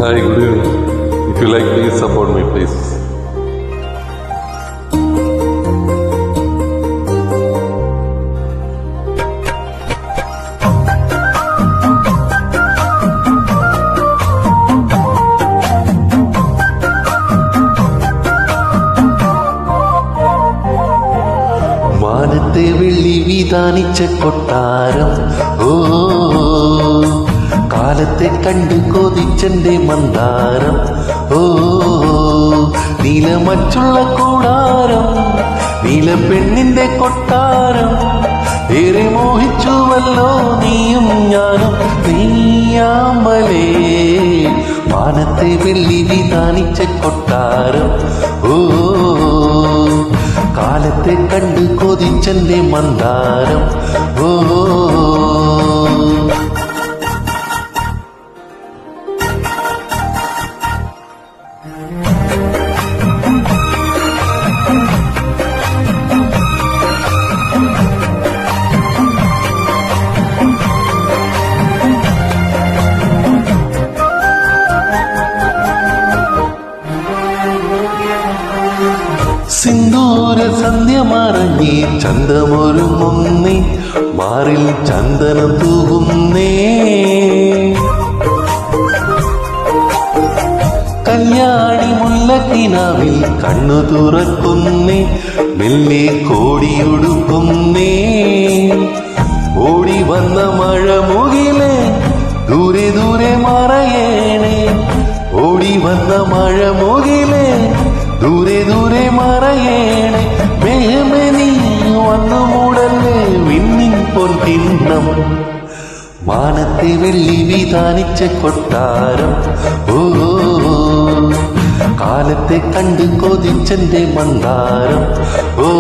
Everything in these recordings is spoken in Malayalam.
Hi, good evening. If you like, please support me, please. മാനത്തെ വെള്ളി വിധാനിച്ച കൊട്ടാരം ഓ കാലത്തെ കണ്ട് കൊതിച്ചെന്റെ മന്ദാരം ഓ നീലമറ്റുള്ള കൂടാരം നീല പെണ്ണിന്റെ കൊട്ടാരം ഏറെ മോഹിച്ചുവല്ലോ നീയും ഞാനും നീയാമലേ മാനത്തെ വെള്ളി വിധാനിച്ച കൊട്ടാരം ഓ കാലത്തെ കണ്ട് കൊതിച്ചെന്റെ മന്ദാരം ഓ സിന്ദൂര സന്ധ്യ മറഞ്ഞി ചന്തമൊരുങ്ങുന്നേ മാറിൽ ചന്ദനം തൂകുന്നേ കല്യാണി മുല്ലക്കിനാവിൽ കണ്ണു തുറക്കുന്നേ മെല്ലെ കോടിയൊടുക്കുന്നേ ഓടി വന്ന മഴ മുകിലേ ദൂരെ ദൂരെ മറയേണേ ഓടി വന്ന മഴ മുകിലേ ദൂരെ ദൂരെ മറയേണേ മേമേ നീ വന്നു മൂടല്ലേ വിണ്ണിൻ പൊൻകിണ്ണം മാനത്തെ വെള്ളി വിധാനിച്ച കൊട്ടാരം ഓ കാലത്തെ കണ്ട് കൊതിച്ചെന്റെ മന്ദാരം ഓ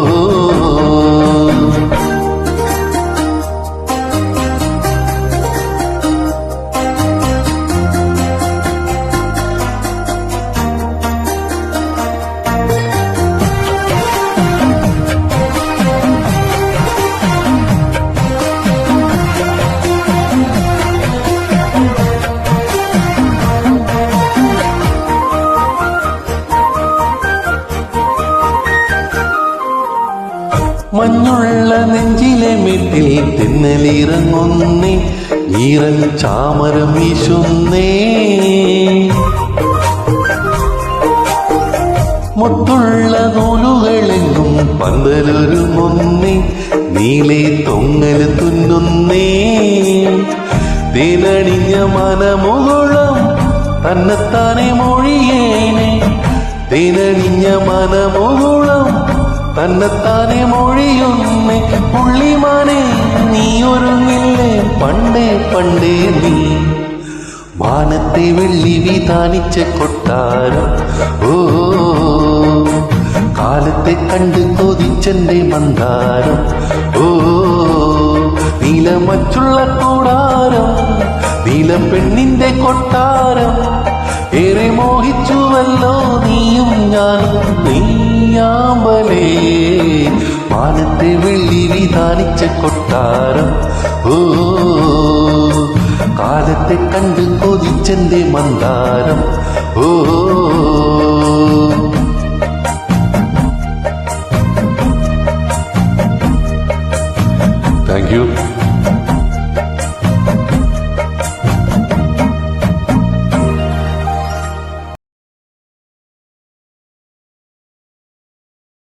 മഞ്ഞുള്ള നെഞ്ചിലെ മെട്ടിൽ തെന്നലിറങ്ങുന്നേ ഈറൻ ചാമരം വീശുന്നേ മുത്തുള്ള നൂലുകളെങ്ങും പന്തലൊരുങ്ങുന്നേ നീലെ തൊങ്ങൽ തുന്നുന്നേ തേനണിഞ്ഞ മനമുകുളം തന്നെത്താനെ മൊഴിയേനെ തേനണിഞ്ഞ മനമുകുളം തന്നെത്താനെ മൊഴിയൊന്നേ പുള്ളിമാനെ നീ ഒരുങ്ങില്ലേ പണ്ടേ പണ്ടേ നീ മാനത്തെ വെള്ളി വിധാനിച്ച കൊട്ടാരം ഓ കാലത്തെ കണ്ട് കൊതിച്ചെന്റെ മന്ദാരം ഓ നീലമറ്റുള്ള കൂടാരം നീല പെണ്ണിന്റെ കൊട്ടാരം ഏറെ മോഹിച്ചുവല്ലോ നീയും ഞാനും നീയാമ്പലേ മാനത്തെ വെള്ളി വിധാനിച്ച കൊട്ടാരം ഓ കാലത്തെ കണ്ട് കൊതിച്ചെന്റെ മന്ദാരം ഓ